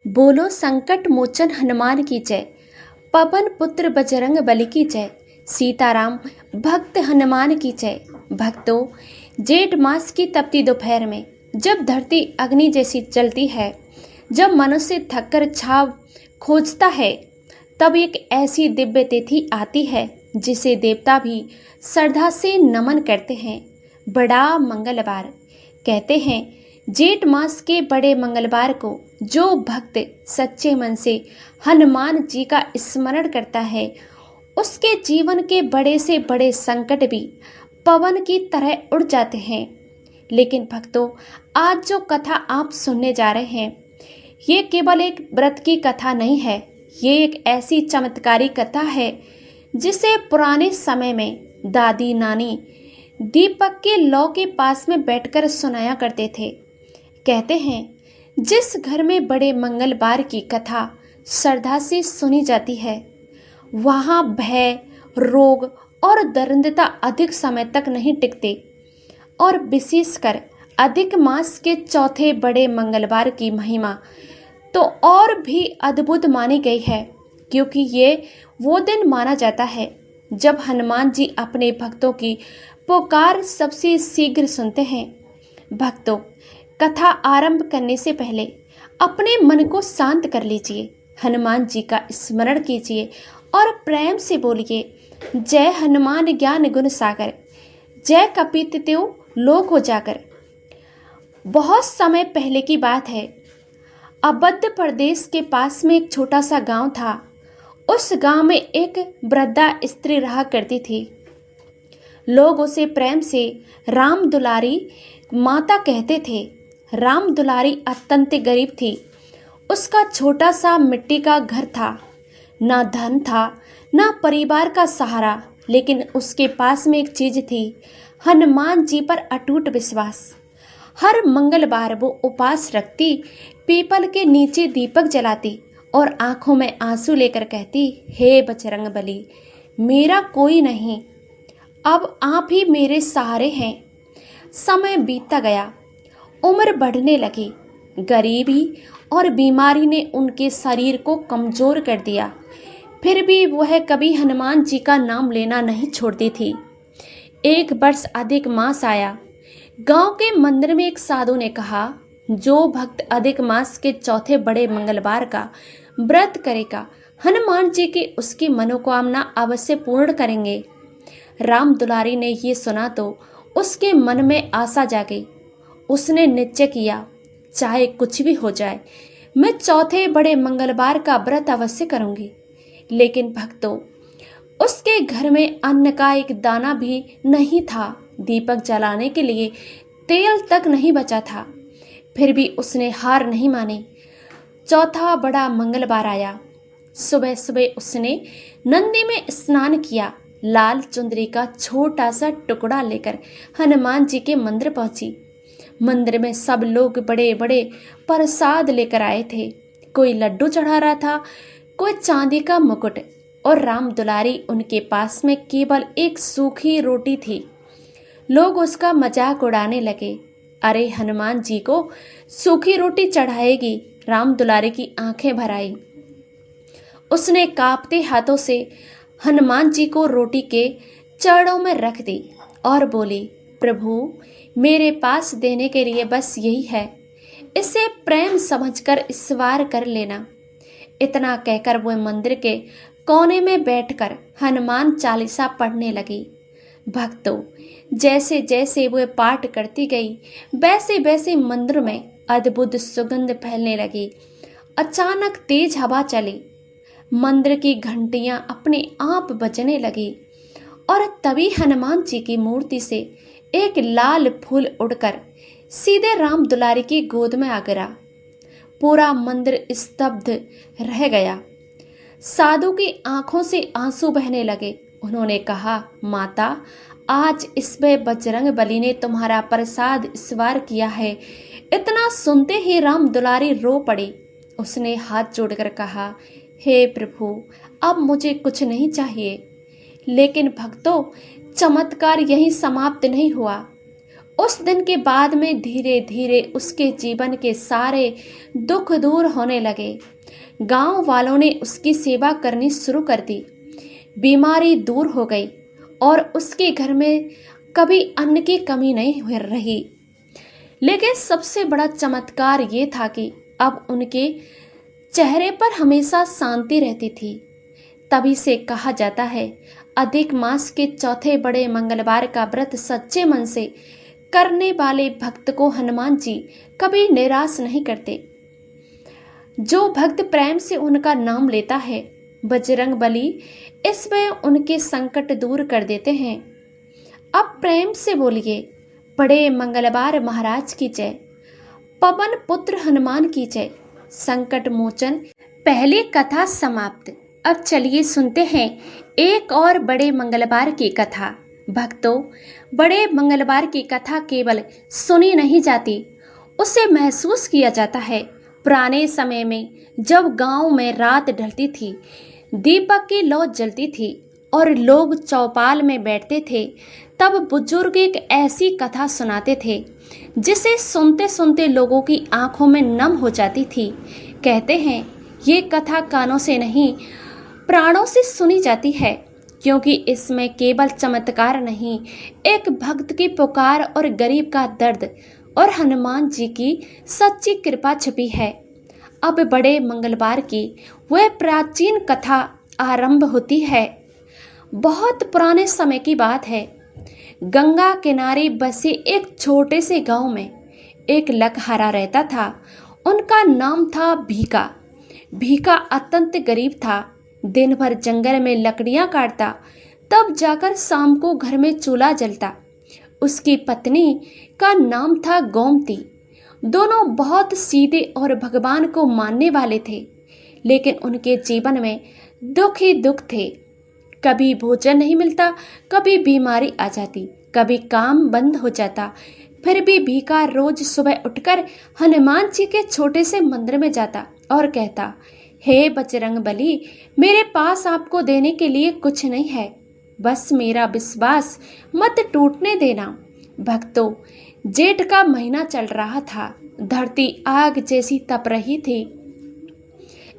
बोलो संकट मोचन हनुमान की जय। पवन पुत्र बजरंग बली की जय। सीताराम भक्त हनुमान की जय। भक्तों, जेठ मास की तपती दोपहर में जब धरती अग्नि जैसी जलती है, जब मनुष्य थककर छाव खोजता है, तब एक ऐसी दिव्य तिथि आती है जिसे देवता भी श्रद्धा से नमन करते हैं। बड़ा मंगलवार कहते हैं। जेठ मास के बड़े मंगलवार को जो भक्त सच्चे मन से हनुमान जी का स्मरण करता है, उसके जीवन के बड़े से बड़े संकट भी पवन की तरह उड़ जाते हैं। लेकिन भक्तों, आज जो कथा आप सुनने जा रहे हैं, ये केवल एक व्रत की कथा नहीं है। ये एक ऐसी चमत्कारी कथा है जिसे पुराने समय में दादी नानी दीपक के लौ के पास में बैठकर सुनाया करते थे। कहते हैं, जिस घर में बड़े मंगलवार की कथा श्रद्धा से सुनी जाती है, वहाँ भय, रोग और दरिद्रता अधिक समय तक नहीं टिकते। और विशेषकर अधिक मास के चौथे बड़े मंगलवार की महिमा तो और भी अद्भुत मानी गई है, क्योंकि ये वो दिन माना जाता है जब हनुमान जी अपने भक्तों की पुकार सबसे शीघ्र सुनते हैं। भक्तों, कथा आरंभ करने से पहले अपने मन को शांत कर लीजिए, हनुमान जी का स्मरण कीजिए और प्रेम से बोलिए, जय हनुमान ज्ञान गुण सागर, जय कपीतित्यु लोक हो जाकर। बहुत समय पहले की बात है। अवध प्रदेश के पास में एक छोटा सा गांव था। उस गांव में एक वृद्धा स्त्री रहा करती थी। लोग उसे प्रेम से राम दुलारी माता कहते थे। राम दुलारी अत्यंत गरीब थी। उसका छोटा सा मिट्टी का घर था। ना धन था, ना परिवार का सहारा, लेकिन उसके पास में एक चीज थी, हनुमान जी पर अटूट विश्वास। हर मंगलवार वो उपवास रखती, पीपल के नीचे दीपक जलाती और आंखों में आंसू लेकर कहती, हे बजरंग बली, मेरा कोई नहीं, अब आप ही मेरे सहारे हैं। समय बीतता गया, उम्र बढ़ने लगी। गरीबी और बीमारी ने उनके शरीर को कमजोर कर दिया। फिर भी वह कभी हनुमान जी का नाम लेना नहीं छोड़ती थी। एक वर्ष अधिक मास आया। गांव के मंदिर में एक साधु ने कहा, जो भक्त अधिक मास के चौथे बड़े मंगलवार का व्रत करेगा, हनुमान जी की उसकी मनोकामना अवश्य पूर्ण करेंगे। राम दुलारी ने ये सुना तो उसके मन में आशा जागी। उसने निश्चय किया, चाहे कुछ भी हो जाए, मैं चौथे बड़े मंगलवार का व्रत अवश्य करूंगी। लेकिन भक्तों, उसके घर में अन्न का एक दाना भी नहीं था। दीपक जलाने के लिए तेल तक नहीं बचा था। फिर भी उसने हार नहीं मानी। चौथा बड़ा मंगलवार आया। सुबह सुबह उसने नंदी में स्नान किया। लाल चुंदरी का छोटा सा टुकड़ा लेकर हनुमान जी के मंदिर पहुंची। मंदिर में सब लोग बड़े बड़े प्रसाद लेकर आए थे। कोई लड्डू चढ़ा रहा था, कोई चांदी का मुकुट, और राम दुलारी उनके पास में केवल एक सूखी रोटी थी। लोग उसका मजाक उड़ाने लगे। अरे, हनुमान जी को सूखी रोटी चढ़ाएगी? राम दुलारी की आंखें भर आई। उसने कांपते हाथों से हनुमान जी को रोटी के चरणों में रख दी और बोली, प्रभु, मेरे पास देने के लिए बस यही है, इसे प्रेम समझकर स्वीकार कर लेना। इतना कहकर वह मंदिर के कोने में बैठकर हनुमान चालीसा पढ़ने लगी। भक्तों, जैसे जैसे वह पाठ करती गई, वैसे वैसे मंदिर में अद्भुत सुगंध फैलने लगी। अचानक तेज हवा चली। मंदिर की घंटियां अपने आप बजने लगी और तभी हनुमान जी की मूर्ति से एक लाल फूल उड़कर सीधे राम दुलारी की गोद में आ गिरा। पूरा मंदिर स्तब्ध रह गया। साधु की आंखों से आंसू बहने लगे। उन्होंने कहा, माता, आज इसमें बजरंग बली ने तुम्हारा प्रसाद स्वीकार किया है। इतना सुनते ही राम दुलारी रो पड़ी। उसने हाथ जोड़कर कहा, हे प्रभु, अब मुझे कुछ नहीं चाहिए। लेकिन भक्तों, चमत्कार यहीं समाप्त नहीं हुआ। उस दिन के बाद में धीरे धीरे उसके जीवन के सारे दुख दूर होने लगे। गांव वालों ने उसकी सेवा करनी शुरू कर दी। बीमारी दूर हो गई और उसके घर में कभी अन्न की कमी नहीं हो रही। लेकिन सबसे बड़ा चमत्कार ये था कि अब उनके चेहरे पर हमेशा शांति रहती थी। तभी से कहा जाता है, अधिक मास के चौथे बड़े मंगलवार का व्रत सच्चे मन से करने वाले भक्त को हनुमान जी कभी निराश नहीं करते। जो भक्त प्रेम से उनका नाम लेता है, बजरंगबली इसमें उनके संकट दूर कर देते हैं। अब प्रेम से बोलिए, बड़े मंगलवार महाराज की जय, पवन पुत्र हनुमान की जय, संकट मोचन। पहली कथा समाप्त। अब चलिए सुनते हैं एक और बड़े मंगलवार की कथा। भक्तों, बड़े मंगलवार की कथा केवल सुनी नहीं जाती, उसे महसूस किया जाता है। पुराने समय में जब गांव में रात ढलती थी, दीपक की लौ जलती थी और लोग चौपाल में बैठते थे, तब बुजुर्ग एक ऐसी कथा सुनाते थे जिसे सुनते सुनते लोगों की आंखों में नम हो जाती थी। कहते हैं ये कथा कानों से नहीं, प्राणों से सुनी जाती है, क्योंकि इसमें केवल चमत्कार नहीं, एक भक्त की पुकार और गरीब का दर्द और हनुमान जी की सच्ची कृपा छिपी है। अब बड़े मंगलवार की वह प्राचीन कथा आरंभ होती है। बहुत पुराने समय की बात है। गंगा किनारे बसे एक छोटे से गांव में एक लकहारा रहता था। उनका नाम था भीका। भीका अत्यंत गरीब था। दिन भर जंगल में लकड़ियां काटता, तब जाकर शाम को घर में चूल्हा जलता। उसकी पत्नी का नाम था गोमती। दोनों बहुत सीधे और भगवान को मानने वाले थे, लेकिन उनके जीवन में दुख ही दुख थे। कभी भोजन नहीं मिलता, कभी बीमारी आ जाती, कभी काम बंद हो जाता। फिर भी भीका रोज सुबह उठकर हनुमान जी के छोटे से मंदिर में जाता और कहता, हे बजरंगबली, मेरे पास आपको देने के लिए कुछ नहीं है, बस मेरा विश्वास मत टूटने देना। भक्तों, जेठ का महीना चल रहा था। धरती आग जैसी तप रही थी।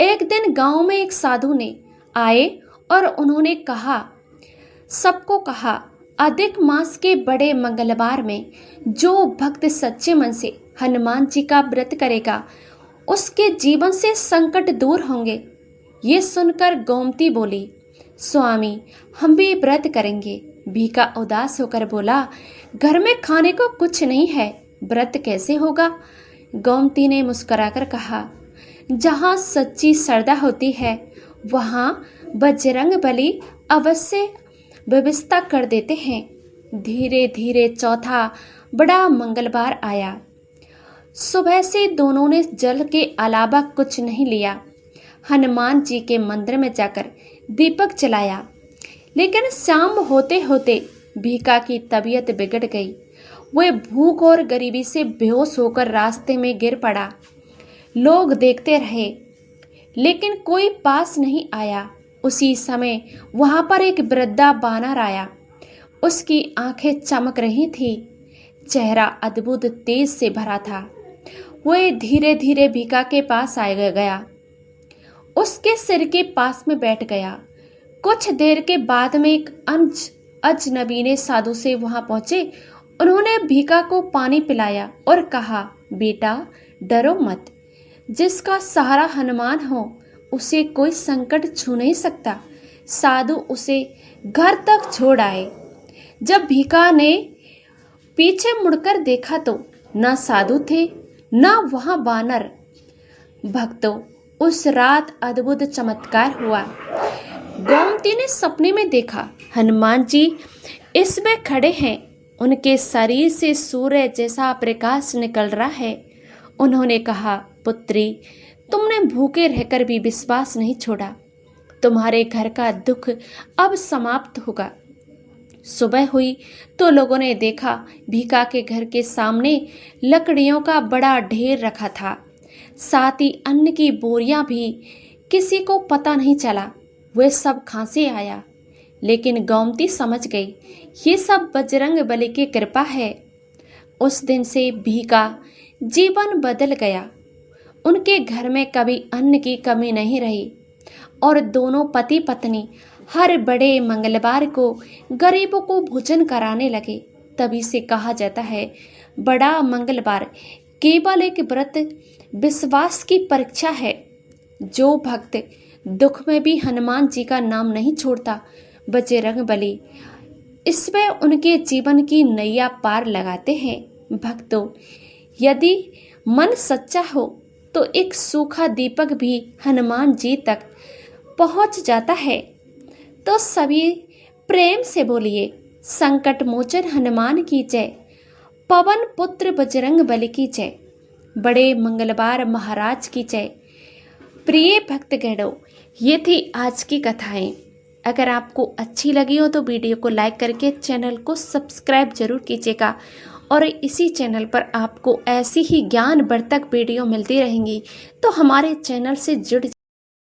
एक दिन गांव में एक साधु ने आए और उन्होंने सबको कहा, अधिक मास के बड़े मंगलवार में जो भक्त सच्चे मन से हनुमान जी का व्रत करेगा, उसके जीवन से संकट दूर होंगे। ये सुनकर गोमती बोली, स्वामी, हम भी व्रत करेंगे। भीका उदास होकर बोला, घर में खाने को कुछ नहीं है, व्रत कैसे होगा? गोमती ने मुस्कुराकर कहा, जहाँ सच्ची श्रद्धा होती है वहाँ बजरंगबली अवश्य व्यवस्था कर देते हैं। धीरे धीरे चौथा बड़ा मंगलवार आया। सुबह से दोनों ने जल के अलावा कुछ नहीं लिया। हनुमान जी के मंदिर में जाकर दीपक जलाया, लेकिन शाम होते होते भीका की तबीयत बिगड़ गई। वह भूख और गरीबी से बेहोश होकर रास्ते में गिर पड़ा। लोग देखते रहे, लेकिन कोई पास नहीं आया। उसी समय वहां पर एक वृद्धा बानर आया। उसकी आंखें चमक रही थी, चेहरा अद्भुत तेज से भरा था। वह धीरे धीरे भीका के पास आ गया, उसके सिर के पास में बैठ गया। कुछ देर के बाद में एक अजनबी साधु से वहां पहुंचे। उन्होंने भीका को पानी पिलाया और कहा, बेटा डरो मत, जिसका सहारा हनुमान हो उसे कोई संकट छू नहीं सकता। साधु उसे घर तक छोड़ आए। जब भीका ने पीछे मुड़कर देखा तो न साधु थे न वहां बानर। भक्तों, उस रात अद्भुत चमत्कार हुआ। गोमती ने सपने में देखा, हनुमान जी इसमें खड़े हैं, उनके शरीर से सूर्य जैसा प्रकाश निकल रहा है। उन्होंने कहा, पुत्री, तुमने भूखे रहकर भी विश्वास नहीं छोड़ा, तुम्हारे घर का दुख अब समाप्त होगा। सुबह हुई तो लोगों ने देखा भीका के घर के सामने लकड़ियों का बड़ा ढेर रखा था, साथ ही अन्न की बोरियां भी। किसी को पता नहीं चला, वह सब खांसी आया। लेकिन गोमती समझ गई, ये सब बजरंगबली की कृपा है। उस दिन से भी का जीवन बदल गया। उनके घर में कभी अन्न की कमी नहीं रही और दोनों पति पत्नी हर बड़े मंगलवार को गरीबों को भोजन कराने लगे। तभी से कहा जाता है बड़ा मंगलवार केवल एक व्रत विश्वास की परीक्षा है। जो भक्त दुख में भी हनुमान जी का नाम नहीं छोड़ता, बजरंगबली इसमें उनके जीवन की नैया पार लगाते हैं। भक्तों, यदि मन सच्चा हो तो एक सूखा दीपक भी हनुमान जी तक पहुंच जाता है। तो सभी प्रेम से बोलिए, संकट मोचन हनुमान की जय, पवन पुत्र बजरंगबली की जय, बड़े मंगलवार महाराज की जय। प्रिय भक्तगणों, ये थी आज की कथाएं। अगर आपको अच्छी लगी हो तो वीडियो को लाइक करके चैनल को सब्सक्राइब जरूर कीजिएगा और इसी चैनल पर आपको ऐसी ही ज्ञानवर्धक वीडियो मिलती रहेंगी। तो हमारे चैनल से जुड़